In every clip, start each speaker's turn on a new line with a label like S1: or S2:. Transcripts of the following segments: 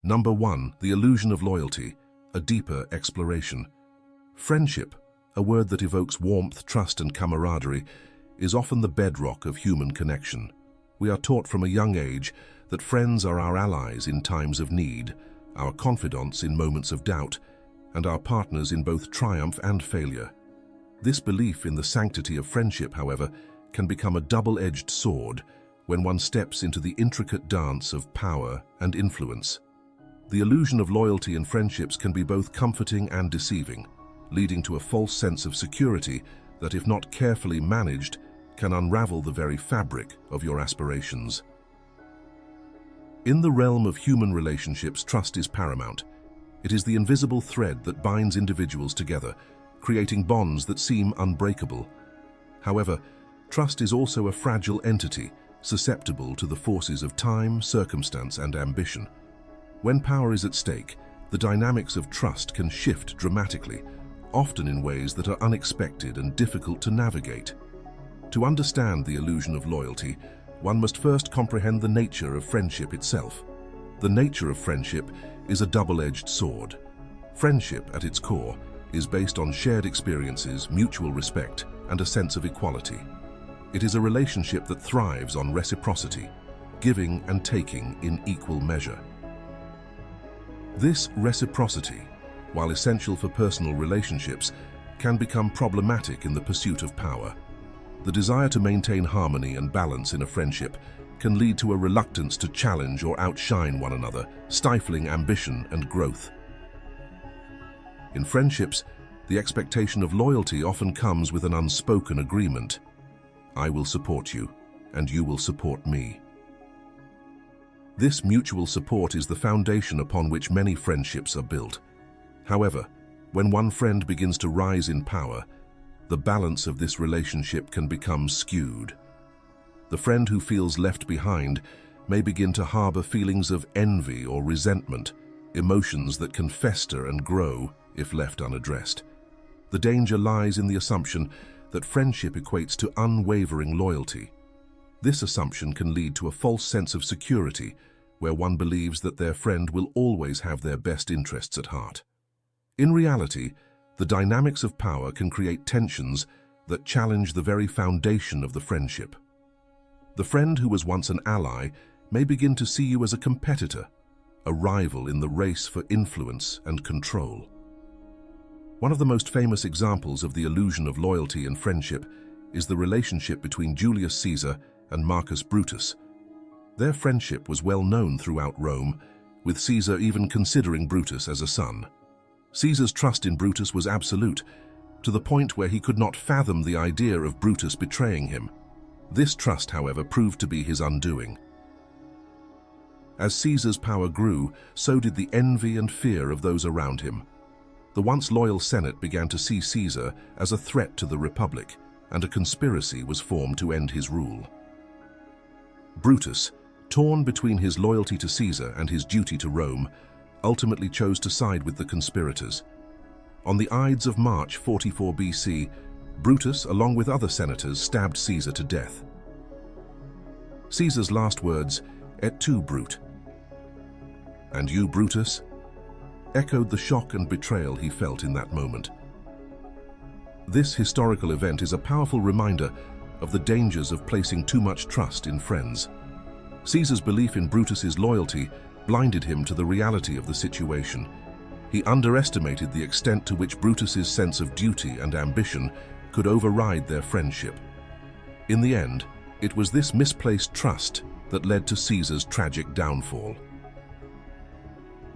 S1: Number 1. The illusion of loyalty, a deeper exploration. Friendship, a word that evokes warmth, trust, and camaraderie, is often the bedrock of human connection. We are taught from a young age that friends are our allies in times of need, our confidants in moments of doubt, and our partners in both triumph and failure. This belief in the sanctity of friendship, however, can become a double-edged sword when one steps into the intricate dance of power and influence. The illusion of loyalty in friendships can be both comforting and deceiving, leading to a false sense of security that, if not carefully managed, can unravel the very fabric of your aspirations. In the realm of human relationships, trust is paramount. It is the invisible thread that binds individuals together, creating bonds that seem unbreakable. However, trust is also a fragile entity, susceptible to the forces of time, circumstance, and ambition. When power is at stake, the dynamics of trust can shift dramatically, often in ways that are unexpected and difficult to navigate. To understand the illusion of loyalty, one must first comprehend the nature of friendship itself. The nature of friendship is a double-edged sword. Friendship, at its core, is based on shared experiences, mutual respect, and a sense of equality. It is a relationship that thrives on reciprocity, giving and taking in equal measure. This reciprocity, while essential for personal relationships, can become problematic in the pursuit of power. The desire to maintain harmony and balance in a friendship can lead to a reluctance to challenge or outshine one another, stifling ambition and growth. In friendships, the expectation of loyalty often comes with an unspoken agreement. I will support you, and you will support me. This mutual support is the foundation upon which many friendships are built. However, when one friend begins to rise in power, the balance of this relationship can become skewed. The friend who feels left behind may begin to harbor feelings of envy or resentment, emotions that can fester and grow if left unaddressed. The danger lies in the assumption that friendship equates to unwavering loyalty. This assumption can lead to a false sense of security, where one believes that their friend will always have their best interests at heart. In reality, the dynamics of power can create tensions that challenge the very foundation of the friendship. The friend who was once an ally may begin to see you as a competitor, a rival in the race for influence and control. One of the most famous examples of the illusion of loyalty in friendship is the relationship between Julius Caesar and Marcus Brutus. Their friendship was well known throughout Rome, with Caesar even considering Brutus as a son. Caesar's trust in Brutus was absolute, to the point where he could not fathom the idea of Brutus betraying him. This trust, however, proved to be his undoing. As Caesar's power grew, so did the envy and fear of those around him. The once loyal Senate began to see Caesar as a threat to the Republic, and a conspiracy was formed to end his rule. Brutus, torn between his loyalty to Caesar and his duty to Rome, ultimately chose to side with the conspirators. On the Ides of March 44 BC, Brutus, along with other senators, stabbed Caesar to death. Caesar's last words, "Et tu, Brute?" "And you, Brutus?" echoed the shock and betrayal he felt in that moment. This historical event is a powerful reminder of the dangers of placing too much trust in friends. Caesar's belief in Brutus's loyalty blinded him to the reality of the situation. He underestimated the extent to which Brutus's sense of duty and ambition could override their friendship. In the end, it was this misplaced trust that led to Caesar's tragic downfall.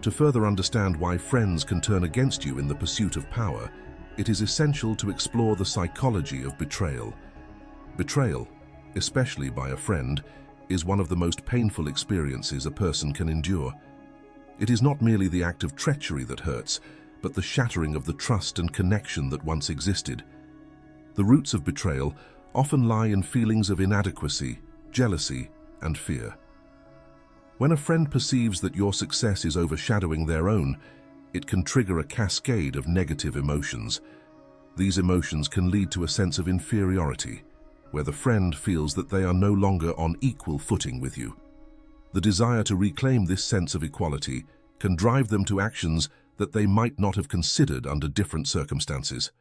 S1: To further understand why friends can turn against you in the pursuit of power, it is essential to explore the psychology of betrayal. Betrayal, especially by a friend, is one of the most painful experiences a person can endure. It is not merely the act of treachery that hurts, but the shattering of the trust and connection that once existed. The roots of betrayal often lie in feelings of inadequacy, jealousy, and fear. When a friend perceives that your success is overshadowing their own, it can trigger a cascade of negative emotions. These emotions can lead to a sense of inferiority, where the friend feels that they are no longer on equal footing with you. The desire to reclaim this sense of equality can drive them to actions that they might not have considered under different circumstances.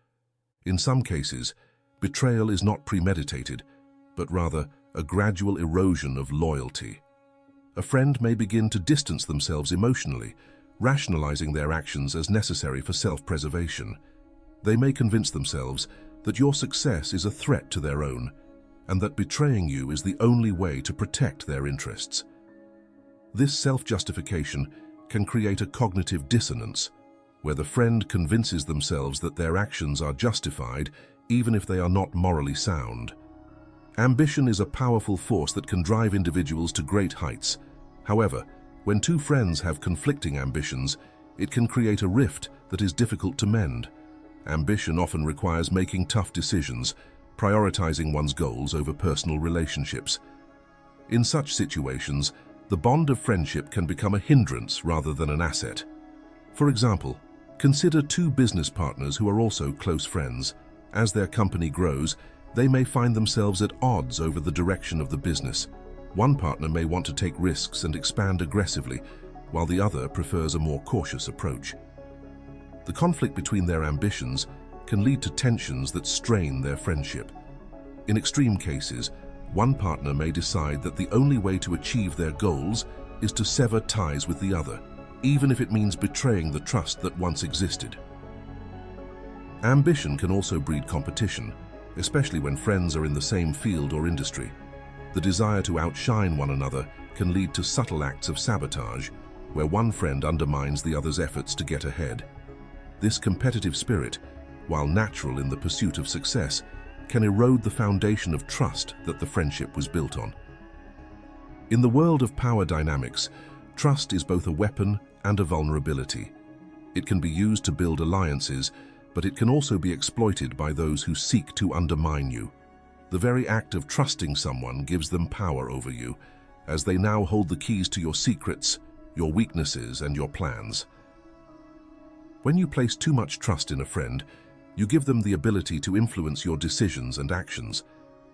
S1: In some cases, betrayal is not premeditated, but rather a gradual erosion of loyalty. A friend may begin to distance themselves emotionally, rationalizing their actions as necessary for self-preservation. They may convince themselves that your success is a threat to their own, and that betraying you is the only way to protect their interests. This self-justification can create a cognitive dissonance, where the friend convinces themselves that their actions are justified even if they are not morally sound. Ambition is a powerful force that can drive individuals to great heights. However, when two friends have conflicting ambitions, it can create a rift that is difficult to mend. Ambition often requires making tough decisions, prioritizing one's goals over personal relationships. In such situations, the bond of friendship can become a hindrance rather than an asset. For example, consider two business partners who are also close friends. As their company grows, they may find themselves at odds over the direction of the business. One partner may want to take risks and expand aggressively, while the other prefers a more cautious approach. The conflict between their ambitions can lead to tensions that strain their friendship. In extreme cases, one partner may decide that the only way to achieve their goals is to sever ties with the other, even if it means betraying the trust that once existed. Ambition can also breed competition, especially when friends are in the same field or industry. The desire to outshine one another can lead to subtle acts of sabotage, where one friend undermines the other's efforts to get ahead. This competitive spirit, while natural in the pursuit of success, can erode the foundation of trust that the friendship was built on. In the world of power dynamics, trust is both a weapon and a vulnerability. It can be used to build alliances, but it can also be exploited by those who seek to undermine you. The very act of trusting someone gives them power over you, as they now hold the keys to your secrets, your weaknesses, and your plans. When you place too much trust in a friend, you give them the ability to influence your decisions and actions.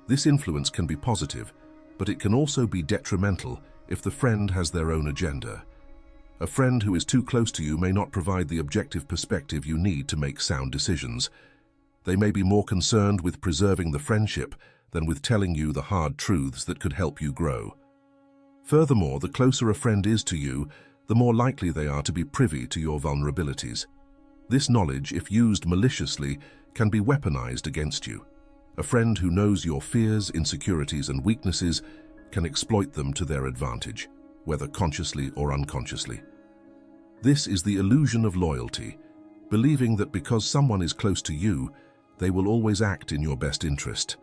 S1: This influence can be positive, but it can also be detrimental if the friend has their own agenda. A friend who is too close to you may not provide the objective perspective you need to make sound decisions. They may be more concerned with preserving the friendship than with telling you the hard truths that could help you grow. Furthermore, the closer a friend is to you, the more likely they are to be privy to your vulnerabilities. This knowledge, if used maliciously, can be weaponized against you. A friend who knows your fears, insecurities, and weaknesses can exploit them to their advantage, whether consciously or unconsciously. This is the illusion of loyalty, believing that because someone is close to you, they will always act in your best interest.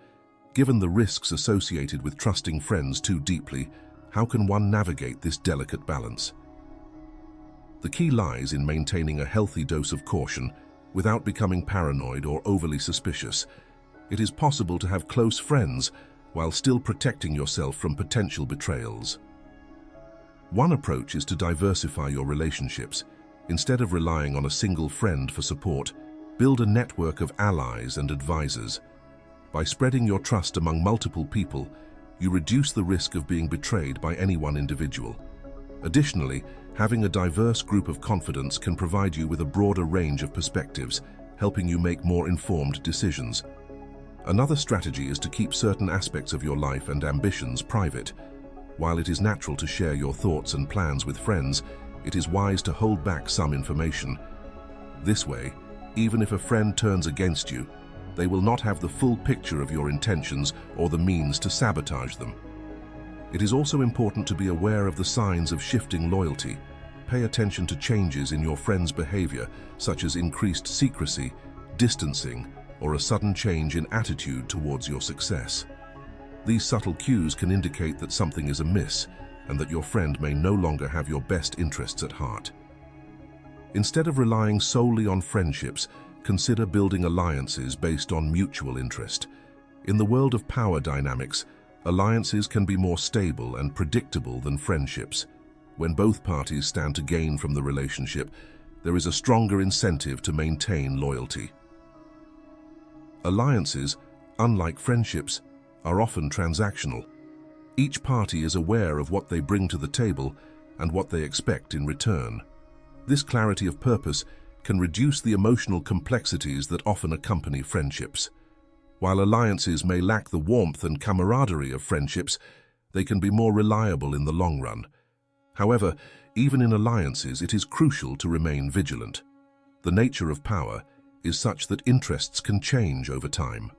S1: Given the risks associated with trusting friends too deeply, how can one navigate this delicate balance? The key lies in maintaining a healthy dose of caution without becoming paranoid or overly suspicious. It is possible to have close friends while still protecting yourself from potential betrayals. One approach is to diversify your relationships. Instead of relying on a single friend for support, build a network of allies and advisors. By spreading your trust among multiple people, you reduce the risk of being betrayed by any one individual. Additionally, having a diverse group of confidants can provide you with a broader range of perspectives, helping you make more informed decisions. Another strategy is to keep certain aspects of your life and ambitions private. While it is natural to share your thoughts and plans with friends, it is wise to hold back some information. This way, even if a friend turns against you, they will not have the full picture of your intentions or the means to sabotage them. It is also important to be aware of the signs of shifting loyalty. Pay attention to changes in your friend's behavior, such as increased secrecy, distancing, or a sudden change in attitude towards your success. These subtle cues can indicate that something is amiss and that your friend may no longer have your best interests at heart. Instead of relying solely on friendships, consider building alliances based on mutual interest. In the world of power dynamics, alliances can be more stable and predictable than friendships. When both parties stand to gain from the relationship, there is a stronger incentive to maintain loyalty. Alliances, unlike friendships, are often transactional. Each party is aware of what they bring to the table and what they expect in return. This clarity of purpose can reduce the emotional complexities that often accompany friendships. While alliances may lack the warmth and camaraderie of friendships, they can be more reliable in the long run. However, even in alliances, it is crucial to remain vigilant. The nature of power is such that interests can change over time.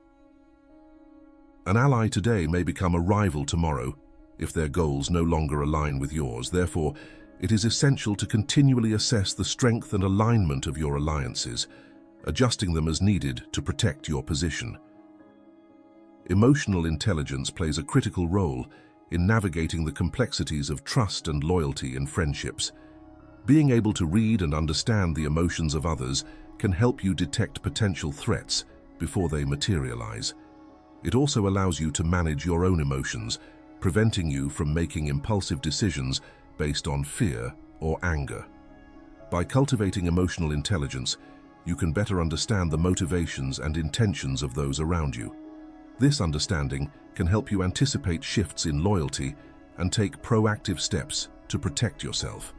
S1: An ally today may become a rival tomorrow if their goals no longer align with yours. Therefore, it is essential to continually assess the strength and alignment of your alliances, adjusting them as needed to protect your position. Emotional intelligence plays a critical role in navigating the complexities of trust and loyalty in friendships. Being able to read and understand the emotions of others can help you detect potential threats before they materialize. It also allows you to manage your own emotions, preventing you from making impulsive decisions based on fear or anger. By cultivating emotional intelligence, you can better understand the motivations and intentions of those around you. This understanding can help you anticipate shifts in loyalty and take proactive steps to protect yourself.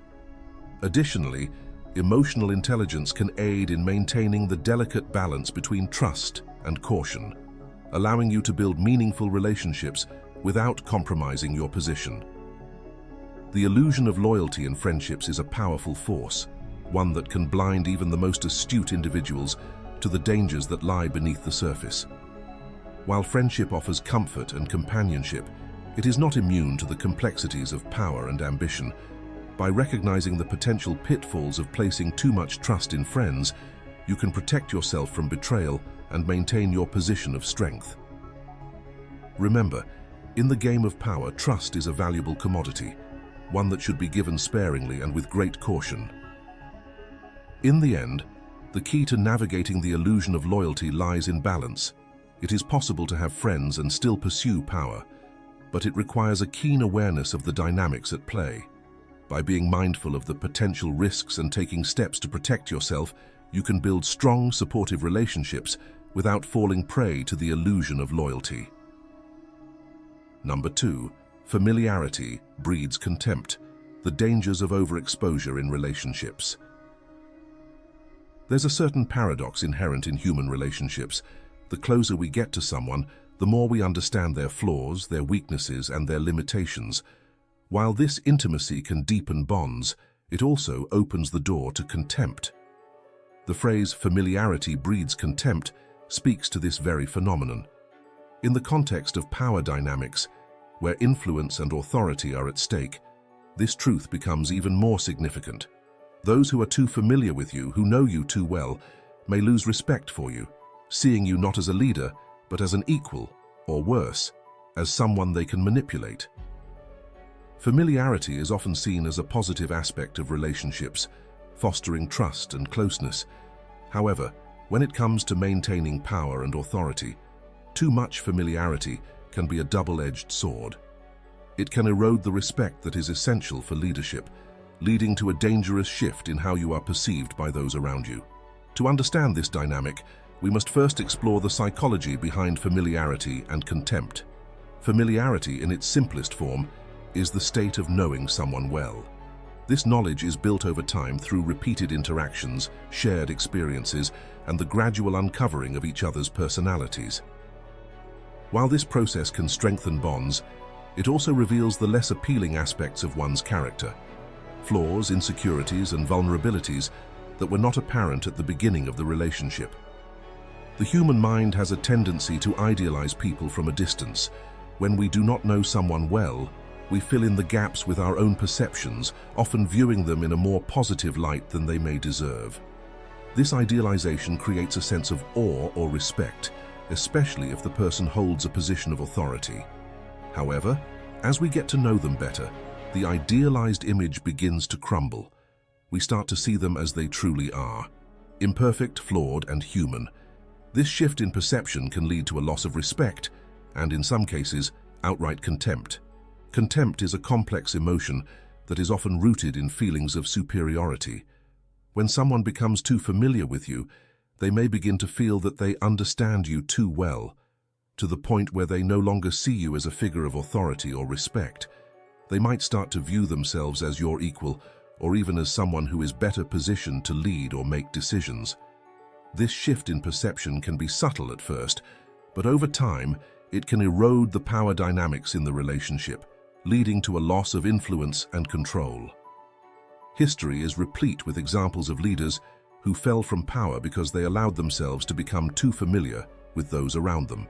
S1: Additionally, emotional intelligence can aid in maintaining the delicate balance between trust and caution, allowing you to build meaningful relationships without compromising your position. The illusion of loyalty in friendships is a powerful force, one that can blind even the most astute individuals to the dangers that lie beneath the surface. While friendship offers comfort and companionship, it is not immune to the complexities of power and ambition. By recognizing the potential pitfalls of placing too much trust in friends, you can protect yourself from betrayal and maintain your position of strength. Remember, in the game of power, trust is a valuable commodity, one that should be given sparingly and with great caution. In the end, the key to navigating the illusion of loyalty lies in balance. It is possible to have friends and still pursue power, but it requires a keen awareness of the dynamics at play. By being mindful of the potential risks and taking steps to protect yourself, you can build strong, supportive relationships without falling prey to the illusion of loyalty. Number 2. Familiarity breeds contempt. The dangers of overexposure in relationships. There's a certain paradox inherent in human relationships. The closer we get to someone, the more we understand their flaws, their weaknesses, and their limitations. While this intimacy can deepen bonds, it also opens the door to contempt. The phrase "familiarity breeds contempt" speaks to this very phenomenon. In the context of power dynamics, where influence and authority are at stake, this truth becomes even more significant. Those who are too familiar with you, who know you too well, may lose respect for you, seeing you not as a leader, but as an equal, or worse, as someone they can manipulate. Familiarity is often seen as a positive aspect of relationships, fostering trust and closeness. However, when it comes to maintaining power and authority, too much familiarity can be a double-edged sword. It can erode the respect that is essential for leadership, leading to a dangerous shift in how you are perceived by those around you. To understand this dynamic, we must first explore the psychology behind familiarity and contempt. Familiarity, in its simplest form, is the state of knowing someone well. This knowledge is built over time through repeated interactions, shared experiences, and the gradual uncovering of each other's personalities. While this process can strengthen bonds, it also reveals the less appealing aspects of one's character, flaws, insecurities, and vulnerabilities that were not apparent at the beginning of the relationship. The human mind has a tendency to idealize people from a distance. When we do not know someone well, we fill in the gaps with our own perceptions, often viewing them in a more positive light than they may deserve. This idealization creates a sense of awe or respect, especially if the person holds a position of authority. However, as we get to know them better, the idealized image begins to crumble. We start to see them as they truly are: imperfect, flawed, and human. This shift in perception can lead to a loss of respect and, in some cases, outright contempt. Contempt is a complex emotion that is often rooted in feelings of superiority. When someone becomes too familiar with you, they may begin to feel that they understand you too well, to the point where they no longer see you as a figure of authority or respect. They might start to view themselves as your equal, or even as someone who is better positioned to lead or make decisions. This shift in perception can be subtle at first, but over time, it can erode the power dynamics in the relationship, leading to a loss of influence and control. History is replete with examples of leaders who fell from power because they allowed themselves to become too familiar with those around them.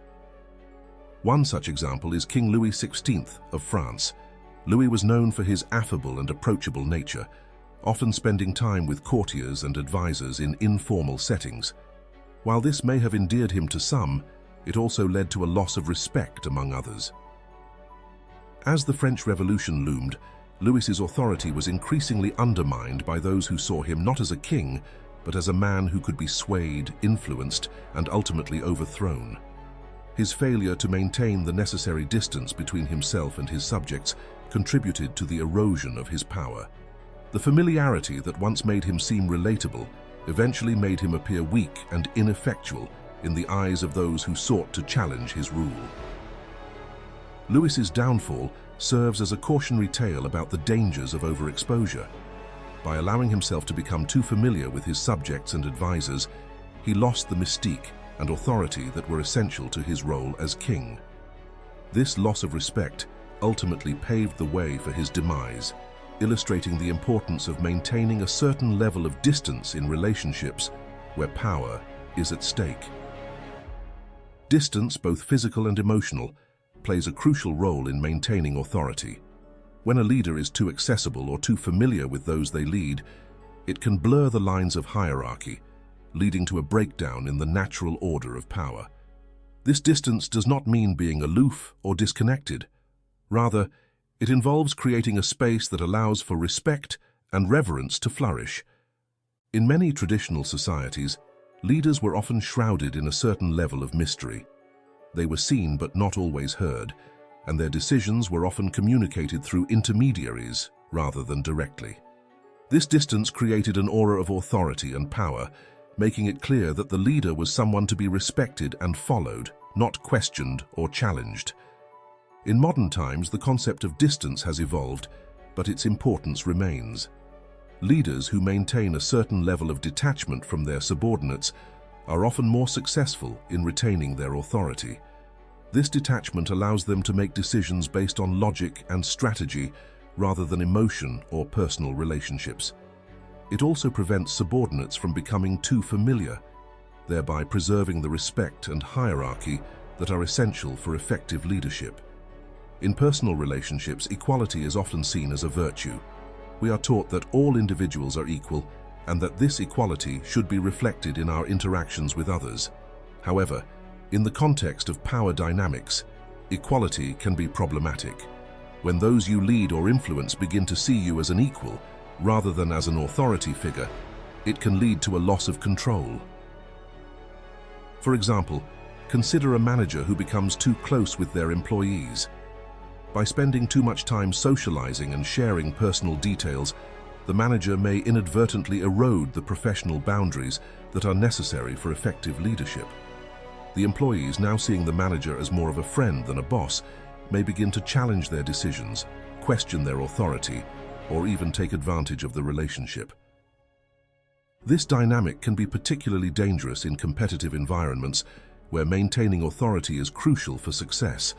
S1: One such example is King Louis XVI of France. Louis was known for his affable and approachable nature, often spending time with courtiers and advisors in informal settings. While this may have endeared him to some, it also led to a loss of respect among others. As the French Revolution loomed, Louis's authority was increasingly undermined by those who saw him not as a king, but as a man who could be swayed, influenced, and ultimately overthrown. His failure to maintain the necessary distance between himself and his subjects contributed to the erosion of his power. The familiarity that once made him seem relatable eventually made him appear weak and ineffectual in the eyes of those who sought to challenge his rule. Louis's downfall serves as a cautionary tale about the dangers of overexposure. By allowing himself to become too familiar with his subjects and advisors, he lost the mystique and authority that were essential to his role as king. This loss of respect ultimately paved the way for his demise, illustrating the importance of maintaining a certain level of distance in relationships where power is at stake. Distance, both physical and emotional, plays a crucial role in maintaining authority. When a leader is too accessible or too familiar with those they lead, it can blur the lines of hierarchy, leading to a breakdown in the natural order of power. This distance does not mean being aloof or disconnected. Rather, it involves creating a space that allows for respect and reverence to flourish. In many traditional societies, leaders were often shrouded in a certain level of mystery. They were seen but not always heard, and their decisions were often communicated through intermediaries rather than directly. This distance created an aura of authority and power, making it clear that the leader was someone to be respected and followed, not questioned or challenged. In modern times, the concept of distance has evolved, but its importance remains. Leaders who maintain a certain level of detachment from their subordinates are often more successful in retaining their authority. This detachment allows them to make decisions based on logic and strategy rather than emotion or personal relationships. It also prevents subordinates from becoming too familiar, thereby preserving the respect and hierarchy that are essential for effective leadership. In personal relationships, equality is often seen as a virtue. We are taught that all individuals are equal and that this equality should be reflected in our interactions with others. However, in the context of power dynamics, equality can be problematic. When those you lead or influence begin to see you as an equal, rather than as an authority figure, it can lead to a loss of control. For example, consider a manager who becomes too close with their employees. By spending too much time socializing and sharing personal details, the manager may inadvertently erode the professional boundaries that are necessary for effective leadership. The employees, now seeing the manager as more of a friend than a boss, may begin to challenge their decisions, question their authority, or even take advantage of the relationship. This dynamic can be particularly dangerous in competitive environments where maintaining authority is crucial for success.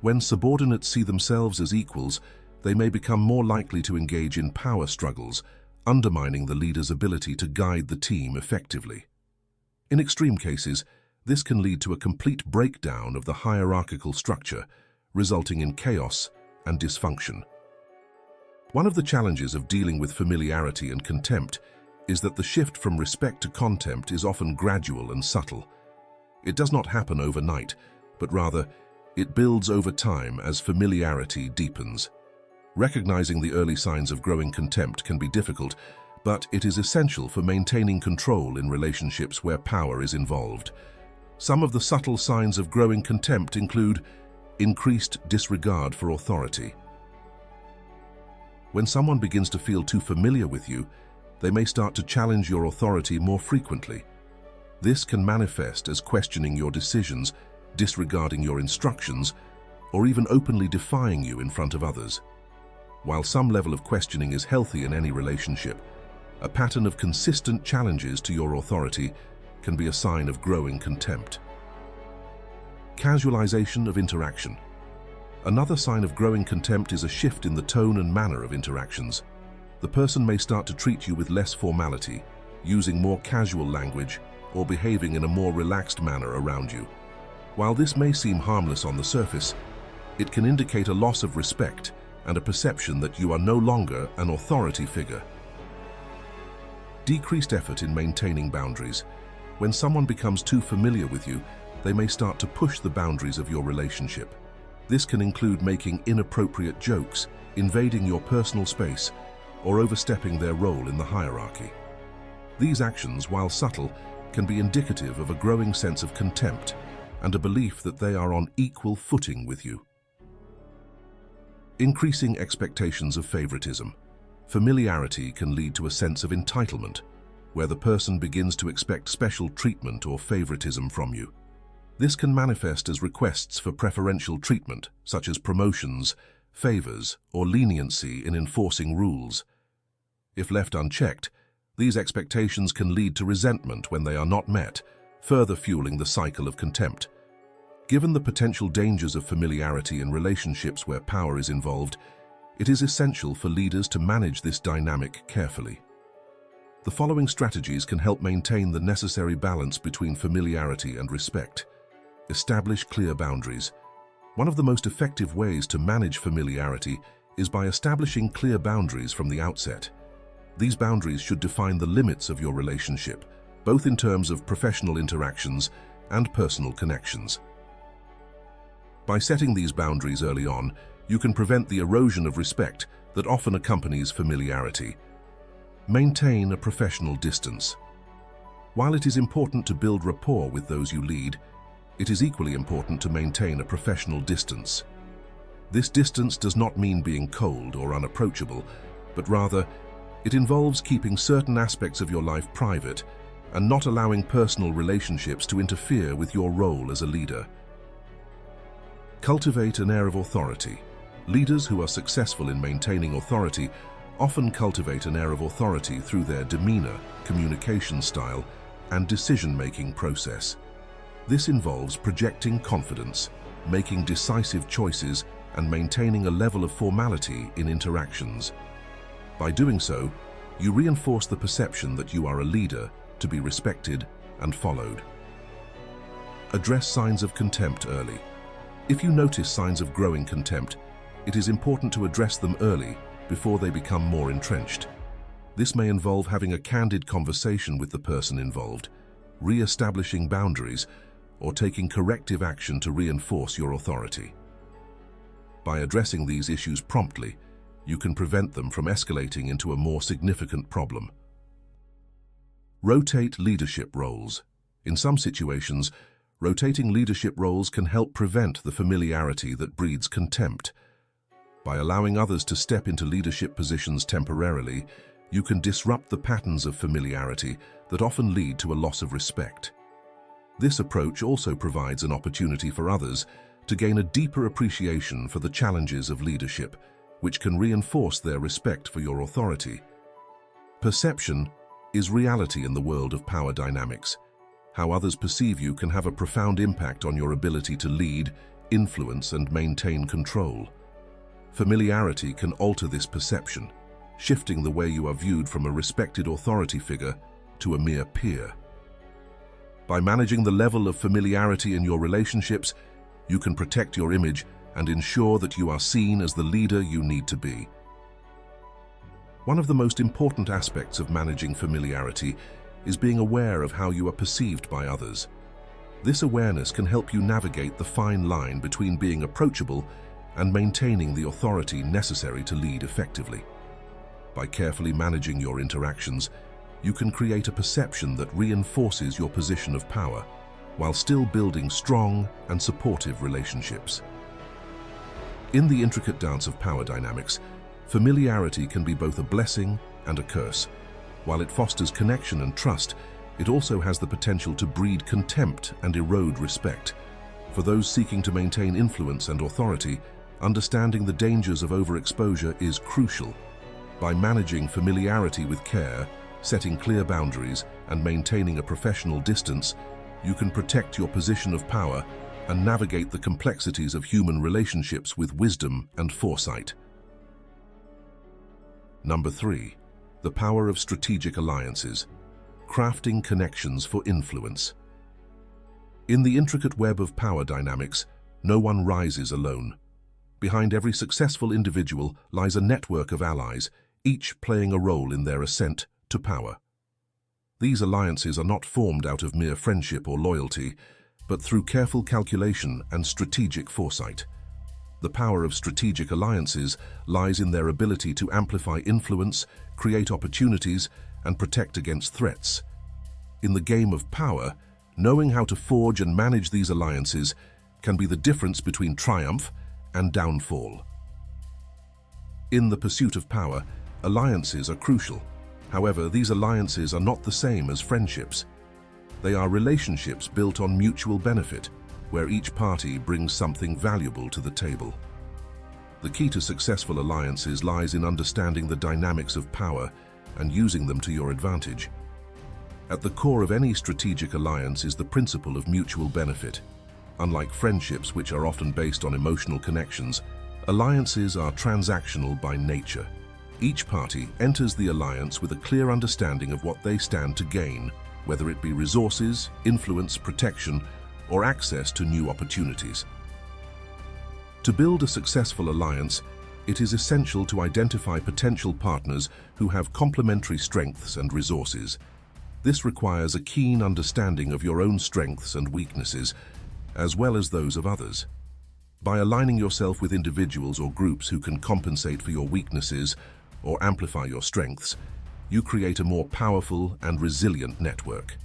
S1: When subordinates see themselves as equals, they may become more likely to engage in power struggles, undermining the leader's ability to guide the team effectively. In extreme cases, this can lead to a complete breakdown of the hierarchical structure, resulting in chaos and dysfunction. One of the challenges of dealing with familiarity and contempt is that the shift from respect to contempt is often gradual and subtle. It does not happen overnight, but rather, it builds over time as familiarity deepens. Recognizing the early signs of growing contempt can be difficult, but it is essential for maintaining control in relationships where power is involved. Some of the subtle signs of growing contempt include increased disregard for authority. When someone begins to feel too familiar with you, they may start to challenge your authority more frequently. This can manifest as questioning your decisions, disregarding your instructions, or even openly defying you in front of others. While some level of questioning is healthy in any relationship, a pattern of consistent challenges to your authority can be a sign of growing contempt. Casualization of interaction. Another sign of growing contempt is a shift in the tone and manner of interactions. The person may start to treat you with less formality, using more casual language, or behaving in a more relaxed manner around you. While this may seem harmless on the surface, it can indicate a loss of respect and a perception that you are no longer an authority figure. Decreased effort in maintaining boundaries. When someone becomes too familiar with you, they may start to push the boundaries of your relationship. This can include making inappropriate jokes, invading your personal space, or overstepping their role in the hierarchy. These actions, while subtle, can be indicative of a growing sense of contempt and a belief that they are on equal footing with you. Increasing expectations of favoritism. Familiarity can lead to a sense of entitlement, where the person begins to expect special treatment or favoritism from you. This can manifest as requests for preferential treatment, such as promotions, favors, or leniency in enforcing rules. If left unchecked, these expectations can lead to resentment when they are not met, further fueling the cycle of contempt. Given the potential dangers of familiarity in relationships where power is involved, it is essential for leaders to manage this dynamic carefully. The following strategies can help maintain the necessary balance between familiarity and respect. Establish clear boundaries. One of the most effective ways to manage familiarity is by establishing clear boundaries from the outset. These boundaries should define the limits of your relationship, both in terms of professional interactions and personal connections. By setting these boundaries early on, you can prevent the erosion of respect that often accompanies familiarity. Maintain a professional distance. While it is important to build rapport with those you lead, it is equally important to maintain a professional distance. This distance does not mean being cold or unapproachable, but rather, it involves keeping certain aspects of your life private and not allowing personal relationships to interfere with your role as a leader. Cultivate an air of authority. Leaders who are successful in maintaining authority often cultivate an air of authority through their demeanor, communication style, and decision-making process. This involves projecting confidence, making decisive choices, and maintaining a level of formality in interactions. By doing so, you reinforce the perception that you are a leader to be respected and followed. Address signs of contempt early. If you notice signs of growing contempt, it is important to address them early before they become more entrenched. This may involve having a candid conversation with the person involved, re-establishing boundaries, or taking corrective action to reinforce your authority. By addressing these issues promptly, you can prevent them from escalating into a more significant problem. Rotate leadership roles. In some situations, rotating leadership roles can help prevent the familiarity that breeds contempt. By allowing others to step into leadership positions temporarily, you can disrupt the patterns of familiarity that often lead to a loss of respect. This approach also provides an opportunity for others to gain a deeper appreciation for the challenges of leadership, which can reinforce their respect for your authority. Perception is reality in the world of power dynamics. How others perceive you can have a profound impact on your ability to lead, influence, and maintain control. Familiarity can alter this perception, shifting the way you are viewed from a respected authority figure to a mere peer. By managing the level of familiarity in your relationships, you can protect your image and ensure that you are seen as the leader you need to be. One of the most important aspects of managing familiarity is being aware of how you are perceived by others. This awareness can help you navigate the fine line between being approachable and maintaining the authority necessary to lead effectively. By carefully managing your interactions, you can create a perception that reinforces your position of power, while still building strong and supportive relationships. In the intricate dance of power dynamics, familiarity can be both a blessing and a curse. While it fosters connection and trust, it also has the potential to breed contempt and erode respect. For those seeking to maintain influence and authority, Understanding the dangers of overexposure is crucial. By managing familiarity with care, setting clear boundaries, and maintaining a professional distance, you can protect your position of power and navigate the complexities of human relationships with wisdom and foresight. Number 3. The power of strategic alliances. Crafting connections for influence. In the intricate web of power dynamics, no one rises alone. Behind every successful individual lies a network of allies, each playing a role in their ascent to power. These alliances are not formed out of mere friendship or loyalty, but through careful calculation and strategic foresight. The power of strategic alliances lies in their ability to amplify influence, create opportunities, and protect against threats. In the game of power, knowing how to forge and manage these alliances can be the difference between triumph and downfall. In the pursuit of power, alliances are crucial. However, these alliances are not the same as friendships. They are relationships built on mutual benefit, where each party brings something valuable to the table. The key to successful alliances lies in understanding the dynamics of power and using them to your advantage. At the core of any strategic alliance is the principle of mutual benefit. Unlike friendships, which are often based on emotional connections, alliances are transactional by nature. Each party enters the alliance with a clear understanding of what they stand to gain, whether it be resources, influence, protection, or access to new opportunities. To build a successful alliance, it is essential to identify potential partners who have complementary strengths and resources. This requires a keen understanding of your own strengths and weaknesses, as well as those of others. By aligning yourself with individuals or groups who can compensate for your weaknesses or amplify your strengths, you create a more powerful and resilient network.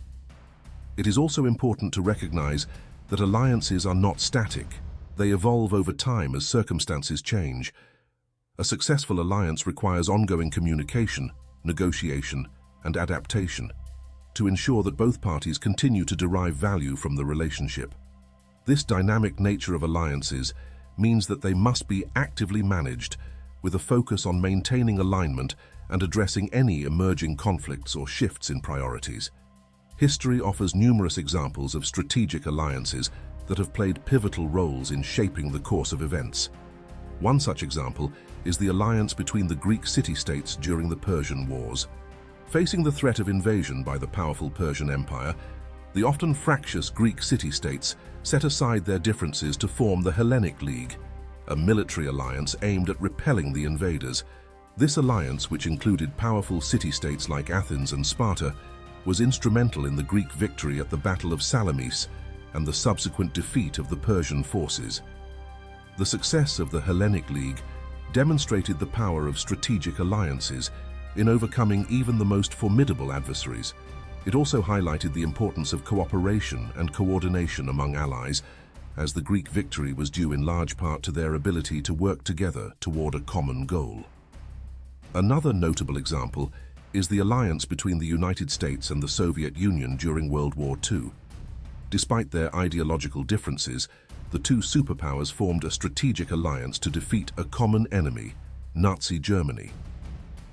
S1: It is also important to recognize that alliances are not static. They evolve over time as circumstances change. A successful alliance requires ongoing communication, negotiation, and adaptation to ensure that both parties continue to derive value from the relationship. This dynamic nature of alliances means that they must be actively managed with a focus on maintaining alignment and addressing any emerging conflicts or shifts in priorities. History offers numerous examples of strategic alliances that have played pivotal roles in shaping the course of events. One such example is the alliance between the Greek city-states during the Persian Wars. Facing the threat of invasion by the powerful Persian Empire, the often fractious Greek city-states set aside their differences to form the Hellenic League, a military alliance aimed at repelling the invaders. This alliance, which included powerful city-states like Athens and Sparta, was instrumental in the Greek victory at the Battle of Salamis and the subsequent defeat of the Persian forces. The success of the Hellenic League demonstrated the power of strategic alliances in overcoming even the most formidable adversaries. It also highlighted the importance of cooperation and coordination among allies, as the Greek victory was due in large part to their ability to work together toward a common goal. Another notable example is the alliance between the United States and the Soviet Union during World War II. Despite their ideological differences, the two superpowers formed a strategic alliance to defeat a common enemy, Nazi Germany.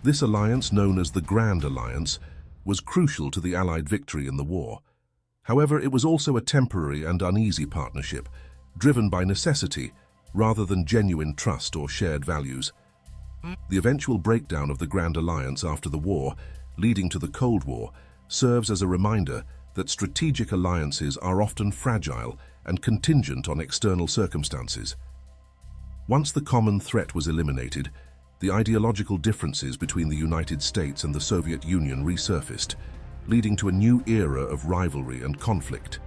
S1: This alliance, known as the Grand Alliance, was crucial to the Allied victory in the war. However, it was also a temporary and uneasy partnership, driven by necessity rather than genuine trust or shared values. The eventual breakdown of the Grand Alliance after the war, leading to the Cold War, serves as a reminder that strategic alliances are often fragile and contingent on external circumstances. Once the common threat was eliminated, the ideological differences between the United States and the Soviet Union resurfaced, leading to a new era of rivalry and conflict.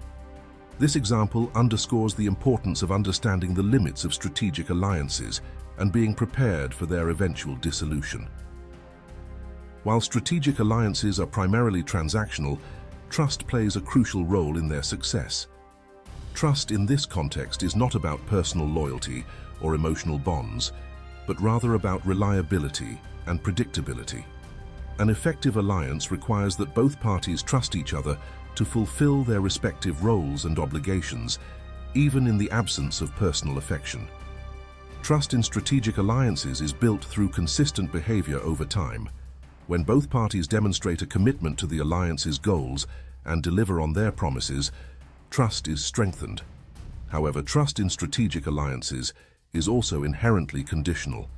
S1: This example underscores the importance of understanding the limits of strategic alliances and being prepared for their eventual dissolution. While strategic alliances are primarily transactional, trust plays a crucial role in their success. Trust in this context is not about personal loyalty or emotional bonds, but rather about reliability and predictability. An effective alliance requires that both parties trust each other to fulfill their respective roles and obligations, even in the absence of personal affection. Trust in strategic alliances is built through consistent behavior over time. When both parties demonstrate a commitment to the alliance's goals and deliver on their promises, trust is strengthened. However, trust in strategic alliances is also inherently conditional.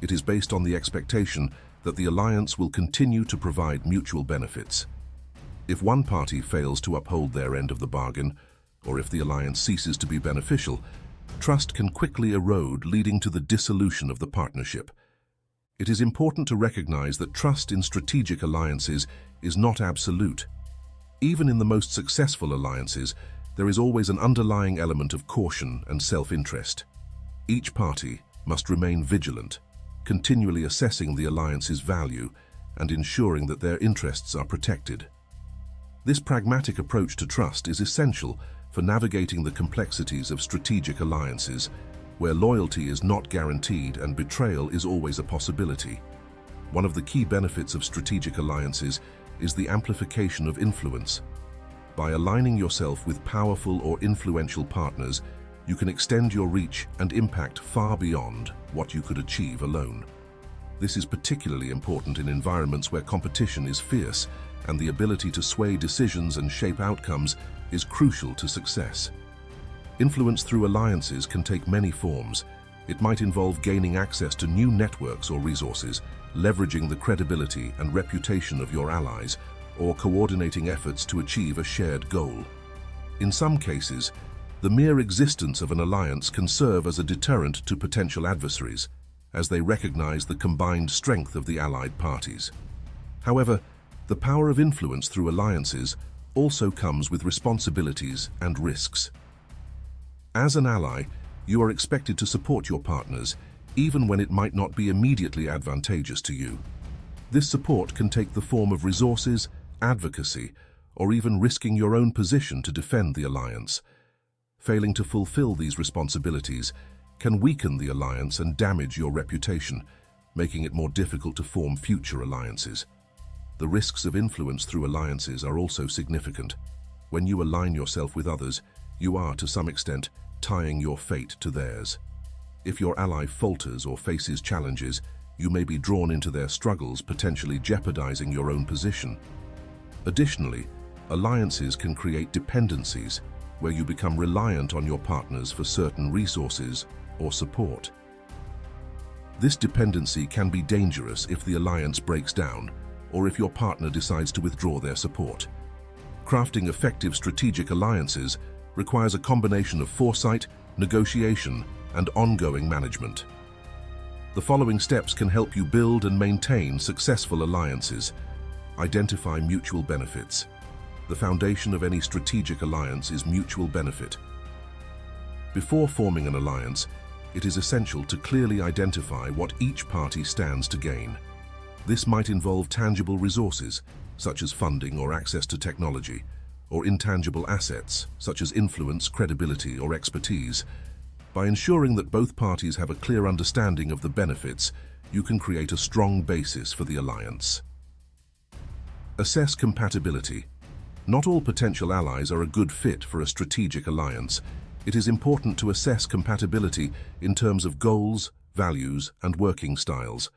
S1: It is based on the expectation that the alliance will continue to provide mutual benefits. If one party fails to uphold their end of the bargain, or if the alliance ceases to be beneficial, trust can quickly erode, leading to the dissolution of the partnership. It is important to recognize that trust in strategic alliances is not absolute. Even in the most successful alliances, there is always an underlying element of caution and self-interest. Each party must remain vigilant, continually assessing the alliance's value and ensuring that their interests are protected. This pragmatic approach to trust is essential for navigating the complexities of strategic alliances, where loyalty is not guaranteed and betrayal is always a possibility. One of the key benefits of strategic alliances is the amplification of influence. By aligning yourself with powerful or influential partners, you can extend your reach and impact far beyond what you could achieve alone. This is particularly important in environments where competition is fierce, and the ability to sway decisions and shape outcomes is crucial to success. Influence through alliances can take many forms. It might involve gaining access to new networks or resources, leveraging the credibility and reputation of your allies, or coordinating efforts to achieve a shared goal. In some cases, the mere existence of an alliance can serve as a deterrent to potential adversaries, as they recognize the combined strength of the allied parties. However, the power of influence through alliances also comes with responsibilities and risks. As an ally, you are expected to support your partners, even when it might not be immediately advantageous to you. This support can take the form of resources, advocacy, or even risking your own position to defend the alliance. Failing to fulfill these responsibilities can weaken the alliance and damage your reputation, making it more difficult to form future alliances. The risks of influence through alliances are also significant. When you align yourself with others, you are, to some extent, tying your fate to theirs. If your ally falters or faces challenges, you may be drawn into their struggles, potentially jeopardizing your own position. Additionally, alliances can create dependencies, where you become reliant on your partners for certain resources or support. This dependency can be dangerous if the alliance breaks down, or if your partner decides to withdraw their support. Crafting effective strategic alliances requires a combination of foresight, negotiation, and ongoing management. The following steps can help you build and maintain successful alliances. Identify mutual benefits. The foundation of any strategic alliance is mutual benefit. Before forming an alliance, it is essential to clearly identify what each party stands to gain. This might involve tangible resources, such as funding or access to technology, or intangible assets, such as influence, credibility, or expertise. By ensuring that both parties have a clear understanding of the benefits, you can create a strong basis for the alliance. Assess compatibility. Not all potential allies are a good fit for a strategic alliance. It is important to assess compatibility in terms of goals, values, and working styles.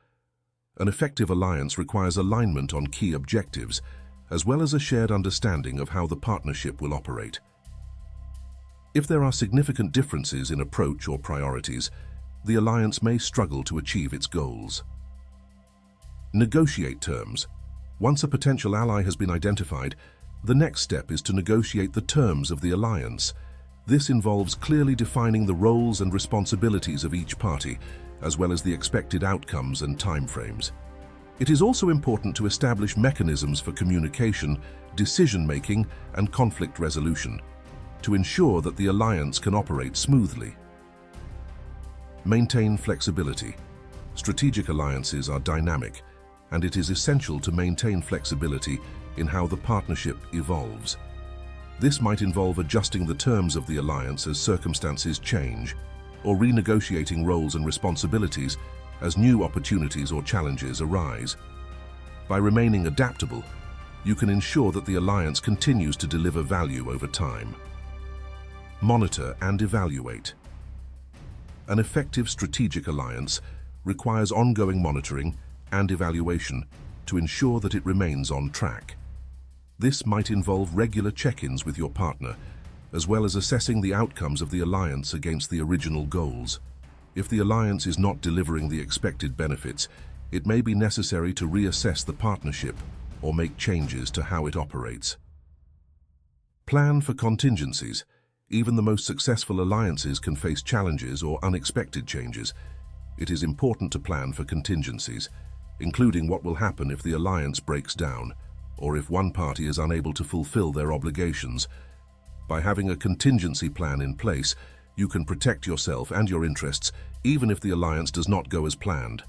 S1: An effective alliance requires alignment on key objectives, as well as a shared understanding of how the partnership will operate. If there are significant differences in approach or priorities, the alliance may struggle to achieve its goals. Negotiate terms. Once a potential ally has been identified, the next step is to negotiate the terms of the alliance. This involves clearly defining the roles and responsibilities of each party, as well as the expected outcomes and timeframes. It is also important to establish mechanisms for communication, decision-making, and conflict resolution to ensure that the alliance can operate smoothly. Maintain flexibility. Strategic alliances are dynamic, and it is essential to maintain flexibility in how the partnership evolves. This might involve adjusting the terms of the alliance as circumstances change, or renegotiating roles and responsibilities as new opportunities or challenges arise. By remaining adaptable, you can ensure that the alliance continues to deliver value over time. Monitor and evaluate. An effective strategic alliance requires ongoing monitoring and evaluation to ensure that it remains on track. This might involve regular check-ins with your partner, as well as assessing the outcomes of the alliance against the original goals. If the alliance is not delivering the expected benefits, it may be necessary to reassess the partnership or make changes to how it operates. Plan for contingencies. Even the most successful alliances can face challenges or unexpected changes. It is important to plan for contingencies, including what will happen if the alliance breaks down, or if one party is unable to fulfill their obligations. By having a contingency plan in place, you can protect yourself and your interests, even if the alliance does not go as planned.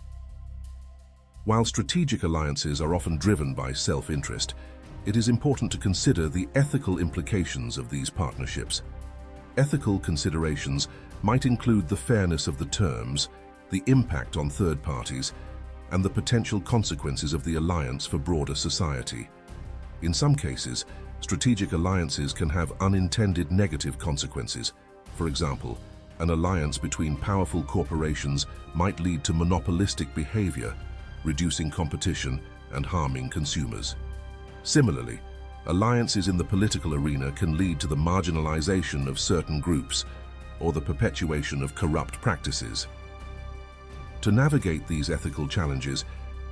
S1: While strategic alliances are often driven by self-interest, it is important to consider the ethical implications of these partnerships. Ethical considerations might include the fairness of the terms, the impact on third parties, and the potential consequences of the alliance for broader society. In some cases, strategic alliances can have unintended negative consequences. For example, an alliance between powerful corporations might lead to monopolistic behavior, reducing competition and harming consumers. Similarly, alliances in the political arena can lead to the marginalization of certain groups or the perpetuation of corrupt practices. To navigate these ethical challenges,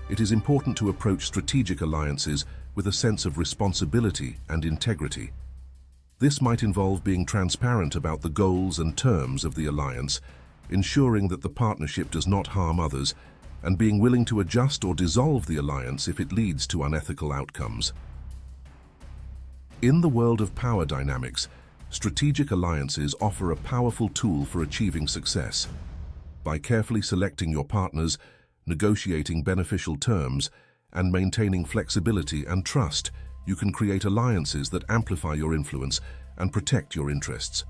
S1: it is important to approach strategic alliances with a sense of responsibility and integrity. This might involve being transparent about the goals and terms of the alliance, ensuring that the partnership does not harm others, and being willing to adjust or dissolve the alliance if it leads to unethical outcomes. In the world of power dynamics, strategic alliances offer a powerful tool for achieving success. By carefully selecting your partners, negotiating beneficial terms, and maintaining flexibility and trust, you can create alliances that amplify your influence and protect your interests.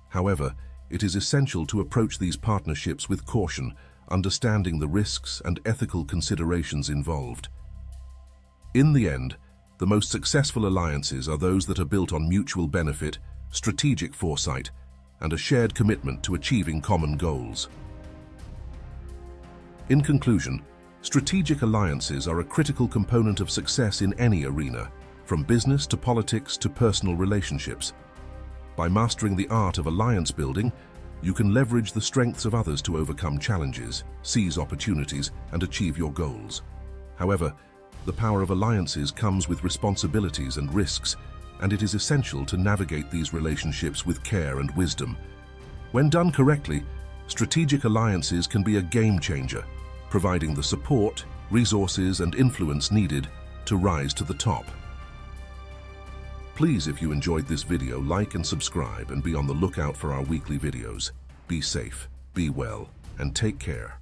S1: However, it is essential to approach these partnerships with caution, understanding the risks and ethical considerations involved. In the end, the most successful alliances are those that are built on mutual benefit, strategic foresight, and a shared commitment to achieving common goals. In conclusion, strategic alliances are a critical component of success in any arena, from business to politics to personal relationships. By mastering the art of alliance building, you can leverage the strengths of others to overcome challenges, seize opportunities, and achieve your goals. However, the power of alliances comes with responsibilities and risks, and it is essential to navigate these relationships with care and wisdom. When done correctly, strategic alliances can be a game changer, providing the support, resources, and influence needed to rise to the top. Please, if you enjoyed this video, like and subscribe and be on the lookout for our weekly videos. Be safe, be well, and take care.